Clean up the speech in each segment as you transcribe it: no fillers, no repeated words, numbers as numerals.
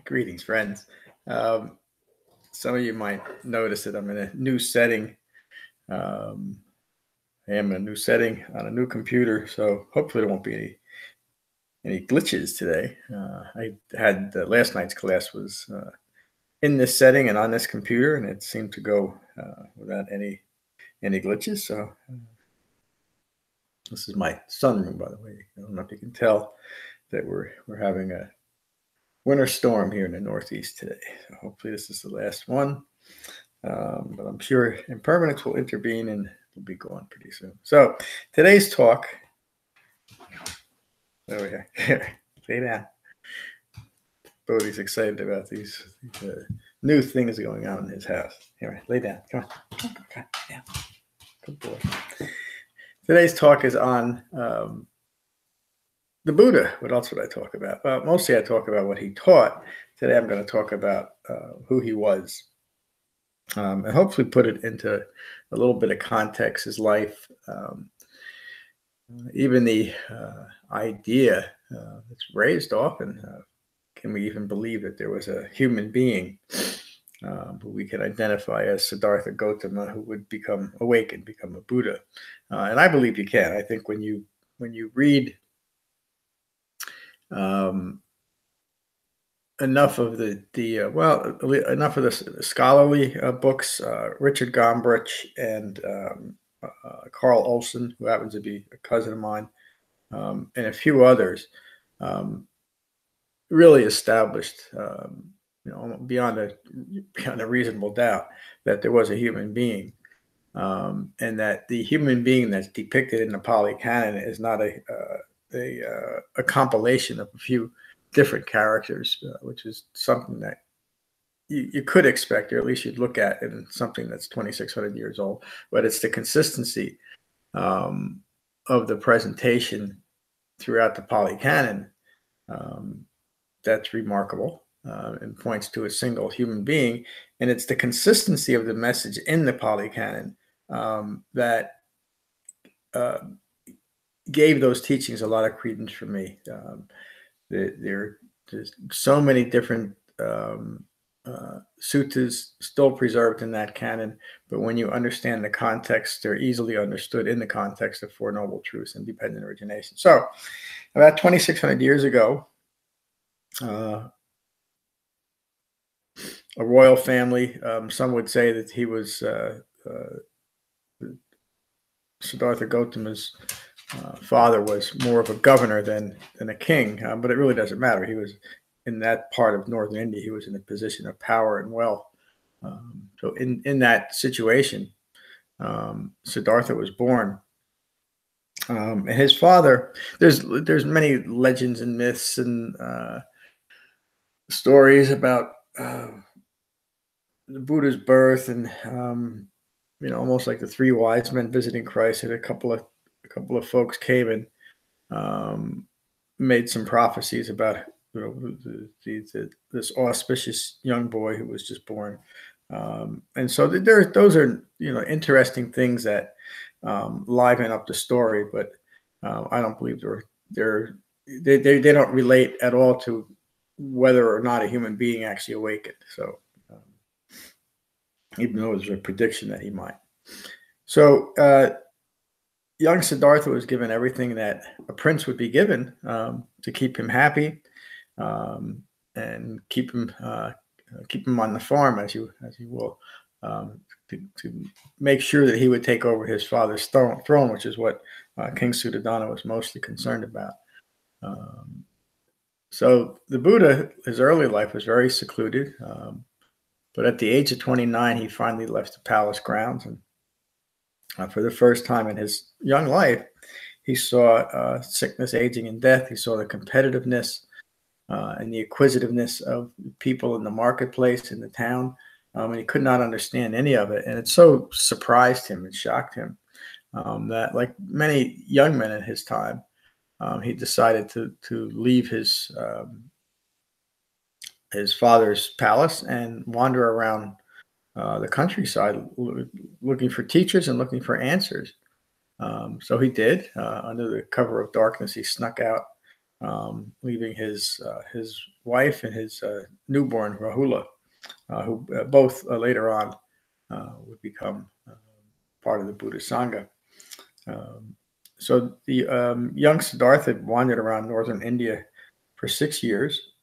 Greetings, friends. Some of you might notice that I'm in a new setting. I am in a new setting on a new computer, so hopefully there won't be any glitches today. I had last night's class was in this setting and on this computer, and it seemed to go without any glitches. So this is my sunroom, by the way. I don't know if you can tell that we're having a winter storm here in the Northeast today. So hopefully this is the last one. But I'm sure impermanence will intervene and we'll be gone pretty soon. So today's talk, over here, lay down. Bodhi's excited about these new things going on in his house. Here, lay down. Come on. Come down. Good boy. Today's talk is on the Buddha. What else would I talk about? Well, mostly I talk about what he taught. Today I'm going to talk about who he was. And hopefully put it into a little bit of context, his life, even the idea that's raised often. Can we even believe that there was a human being who we can identify as Siddartha Gotama, who would become awakened, become a Buddha? And I believe you can. I think when you read enough of enough of the scholarly books, Richard Gombrich and Carl Olson, who happens to be a cousin of mine, and a few others, really established, beyond a reasonable doubt, that there was a human being, and that the human being that's depicted in the Pali Canon is not a compilation of a few different characters, which is something that you could expect, or at least you'd look at in something that's 2,600 years old. But it's the consistency of the presentation throughout the Pali Canon that's remarkable and points to a single human being. And it's the consistency of the message in the Pali Canon that gave those teachings a lot of credence for me. There's so many different suttas still preserved in that canon, but when you understand the context, they're easily understood in the context of Four Noble Truths and dependent origination. So about 2,600 years ago, a royal family, some would say that he was Siddartha Gotama's father was more of a governor than a king, but it really doesn't matter. He was in that part of northern India. He was in a position of power and wealth. So in that situation, Siddartha was born, and his father. There's many legends and myths and stories about the Buddha's birth, and almost like the three wise men visiting Christ. And a couple of folks came and made some prophecies about this auspicious young boy who was just born, and so those are interesting things that liven up the story. But I don't believe they don't relate at all to whether or not a human being actually awakened. So even though it was a prediction that he might. So young Siddartha was given everything that a prince would be given to keep him happy and keep him on the farm, as you will, to make sure that he would take over his father's throne, which is what King Suddhodana was mostly concerned about. So the Buddha, his early life was very secluded, but at the age of 29, he finally left the palace grounds, and for the first time in his young life, he saw sickness, aging, and death. He saw the competitiveness and the acquisitiveness of people in the marketplace, in the town, and he could not understand any of it. And it so surprised him and shocked him that, like many young men at his time, he decided to leave his father's palace and wander around the countryside looking for teachers and looking for answers. So he did. Under the cover of darkness, he snuck out leaving his wife and his newborn Rahula, who both later on would become part of the Buddha Sangha. So the young Siddhartha wandered around northern India for 6 years.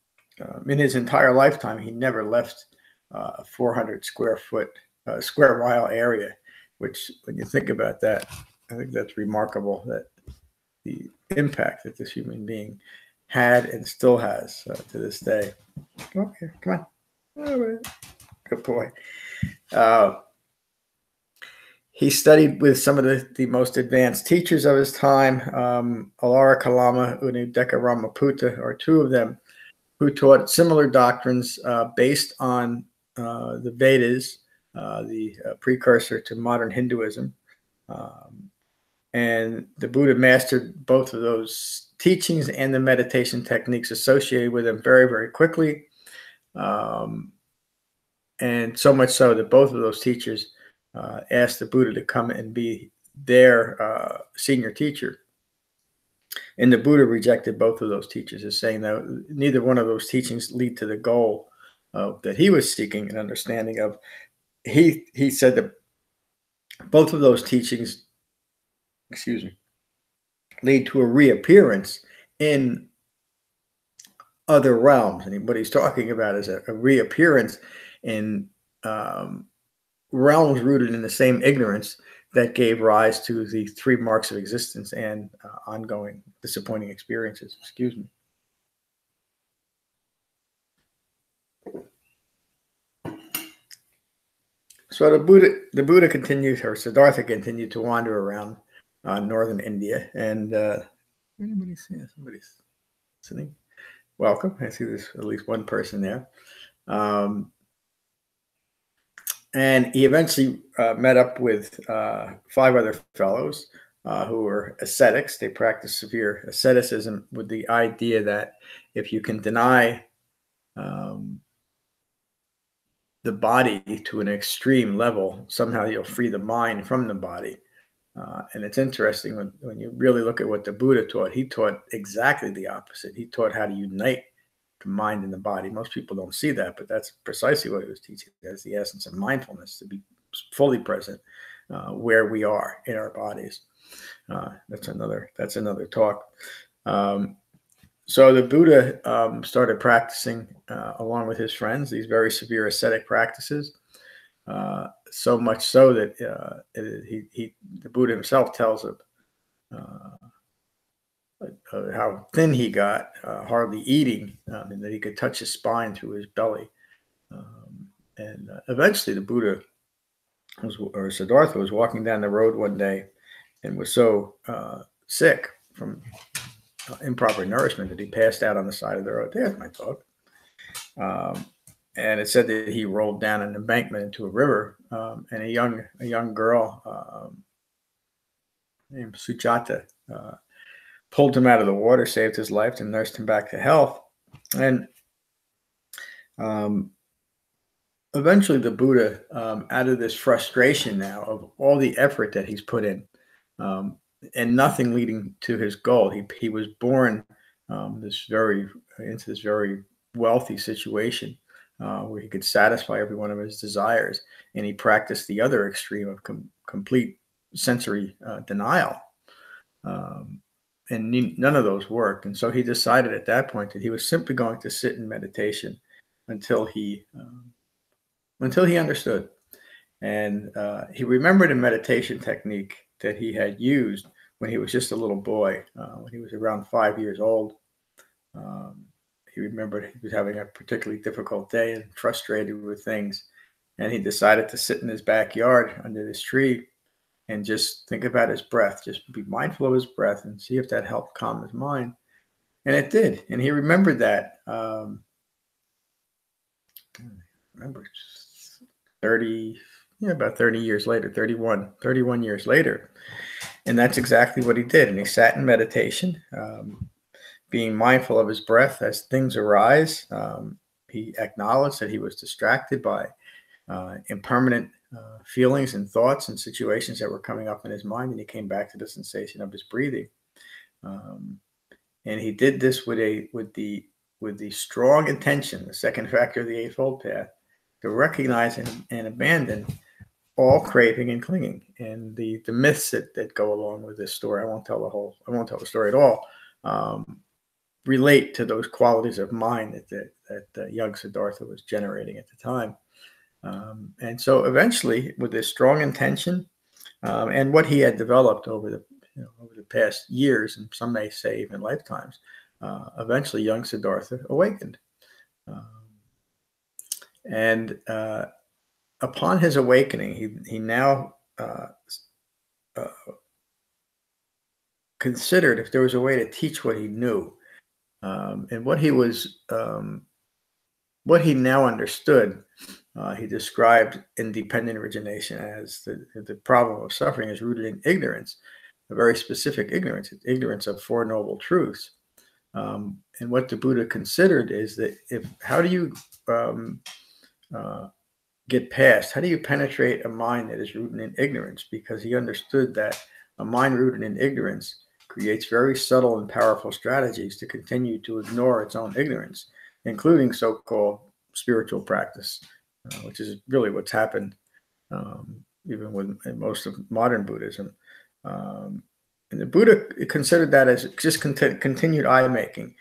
In his entire lifetime, he never left a 400 square mile area, which, when you think about that, I think that's remarkable, that the impact that this human being had and still has to this day. Okay, come on. Oh, good boy. He studied with some of the most advanced teachers of his time. Alara Kalama, Unideka Ramaputta are two of them, who taught similar doctrines based on the Vedas, the precursor to modern Hinduism. And the Buddha mastered both of those teachings and the meditation techniques associated with them very, very quickly. And so much so that both of those teachers asked the Buddha to come and be their senior teacher. And the Buddha rejected both of those teachers as saying that neither one of those teachings lead to the goal that he was seeking an understanding of. He said that both of those teachings, lead to a reappearance in other realms. And what he's talking about is a reappearance in realms rooted in the same ignorance that gave rise to the 3 marks of existence and ongoing disappointing experiences. So the Buddha continued, or Siddhartha continued to wander around northern India. And anybody see somebody's listening? Welcome. I see there's at least one person there. And he eventually met up with 5 other fellows who were ascetics. They practiced severe asceticism with the idea that if you can deny the body to an extreme level, somehow you'll free the mind from the body. And it's interesting when you really look at what the Buddha taught. He taught exactly the opposite. He taught how to unite the mind and the body. Most people don't see that, but that's precisely what he was teaching. That's the essence of mindfulness, to be fully present where we are in our bodies. That's another talk. So the Buddha started practicing along with his friends these very severe ascetic practices. So much so that the Buddha himself tells of how thin he got, hardly eating, and that he could touch his spine through his belly. And eventually the Buddha, or Siddhartha, was walking down the road one day and was so sick from improper nourishment that he passed out on the side of the road. There's my dog. And it said that he rolled down an embankment into a river, and a young girl named Sujata pulled him out of the water, saved his life, and nursed him back to health. And eventually the Buddha, out of this frustration now of all the effort that he's put in, and nothing leading to his goal, he was born into this very wealthy situation where he could satisfy every one of his desires, and he practiced the other extreme of complete sensory denial. And none of those worked. And so he decided at that point that he was simply going to sit in meditation until he understood. And he remembered a meditation technique that he had used when he was just a little boy, when he was around 5 years old. He remembered he was having a particularly difficult day and frustrated with things. And he decided to sit in his backyard under this tree and just think about his breath, just be mindful of his breath and see if that helped calm his mind. And it did. And he remembered that. Remember, about 30 years later, 31 years later. And that's exactly what he did. And he sat in meditation, being mindful of his breath as things arise. He acknowledged that he was distracted by impermanent feelings and thoughts and situations that were coming up in his mind, and he came back to the sensation of his breathing. And he did this with the strong intention, the second factor of the Eightfold Path, to recognize and abandon all craving and clinging, and the myths that go along with this story. I won't tell the story at all. Relate to those qualities of mind that young Siddhartha was generating at the time. And so eventually, with this strong intention and what he had developed over the past years, and some may say even lifetimes, eventually young Siddhartha awakened. And upon his awakening, he now considered if there was a way to teach what he knew, and what he now understood. He described independent origination as the problem of suffering is rooted in ignorance, a very specific ignorance of Four Noble Truths. And what the Buddha considered is that how do you get past, how do you penetrate a mind that is rooted in ignorance? Because he understood that a mind rooted in ignorance creates very subtle and powerful strategies to continue to ignore its own ignorance, including so-called spiritual practice, which is really what's happened even with most of modern Buddhism. And the Buddha considered that as just continued eye-making,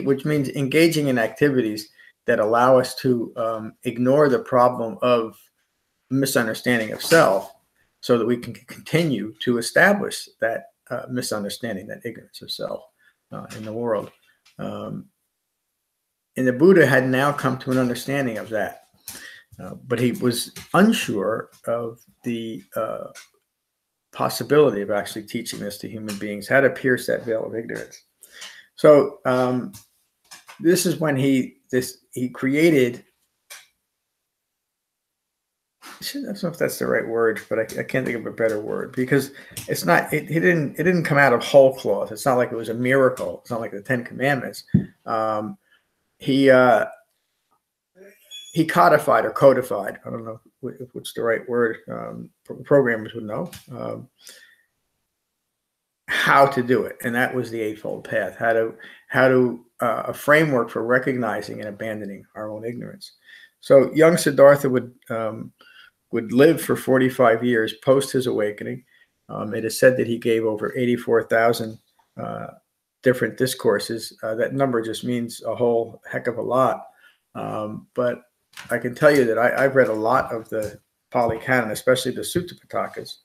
which means engaging in activities that allow us to ignore the problem of misunderstanding of self, so that we can continue to establish that misunderstanding, that ignorance of self in the world. And the Buddha had now come to an understanding of that. But he was unsure of the possibility of actually teaching this to human beings, how to pierce that veil of ignorance. So this is when he created, I don't know if that's the right word, but I can't think of a better word, because it's not, it didn't come out of whole cloth. It's not like it was a miracle. It's not like the Ten Commandments. He codified or codified, I don't know what's the right word, programmers would know, how to do it. And that was the Eightfold Path, how to a framework for recognizing and abandoning our own ignorance. So young Siddhartha would live for 45 years post his awakening. It is said that he gave over 84,000 different discourses. That number just means a whole heck of a lot. But I can tell you that I've read a lot of the Pali Canon, especially the Sutta Pitakas,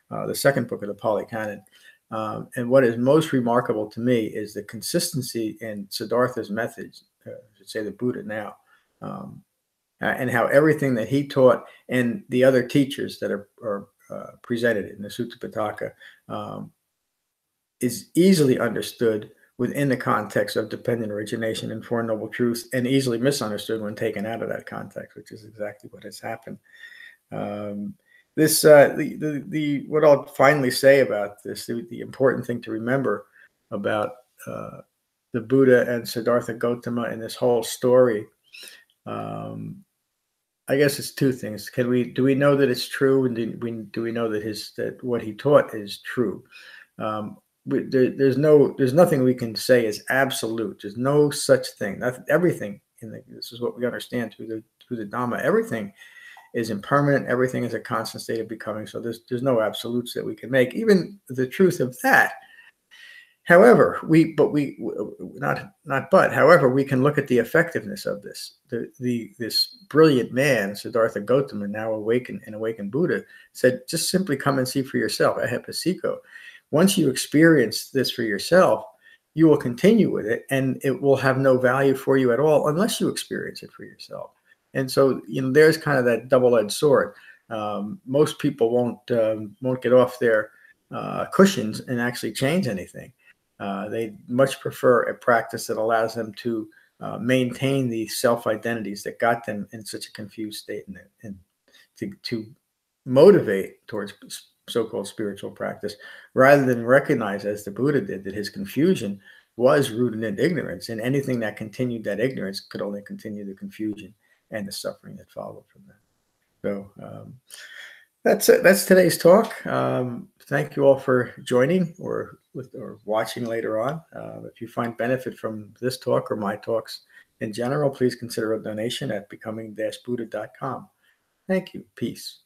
the second book of the Pali Canon. And what is most remarkable to me is the consistency in Siddhartha's methods, I should say the Buddha now, and how everything that he taught and the other teachers that are presented in the Sutta Pitaka is easily understood within the context of dependent origination and Four Noble Truths, and easily misunderstood when taken out of that context, which is exactly what has happened. What I'll finally say about this, the important thing to remember about the Buddha and Siddartha Gotama and this whole story, I guess it's two things. Do we know that it's true, and do we know that what he taught is true? There's nothing we can say is absolute. There's no such thing. Everything this is what we understand through the Dhamma. Everything is impermanent. Everything is a constant state of becoming. So there's no absolutes that we can make. Even the truth of that. However, however, we can look at the effectiveness of this. This brilliant man, Siddartha Gotama, now awakened Buddha, said, just simply come and see for yourself. Ahepasiko. Once you experience this for yourself, you will continue with it, and it will have no value for you at all unless you experience it for yourself. And so, there's kind of that double-edged sword. Most people won't get off their cushions and actually change anything. They much prefer a practice that allows them to maintain the self-identities that got them in such a confused state, and to motivate towards so-called spiritual practice, rather than recognize, as the Buddha did, that his confusion was rooted in ignorance, and anything that continued that ignorance could only continue the confusion and the suffering that followed from that. So That's it. That's today's talk. Thank you all for joining or watching later on. If you find benefit from this talk or my talks in general, please consider a donation at becoming-buddha.com. Thank you. Peace.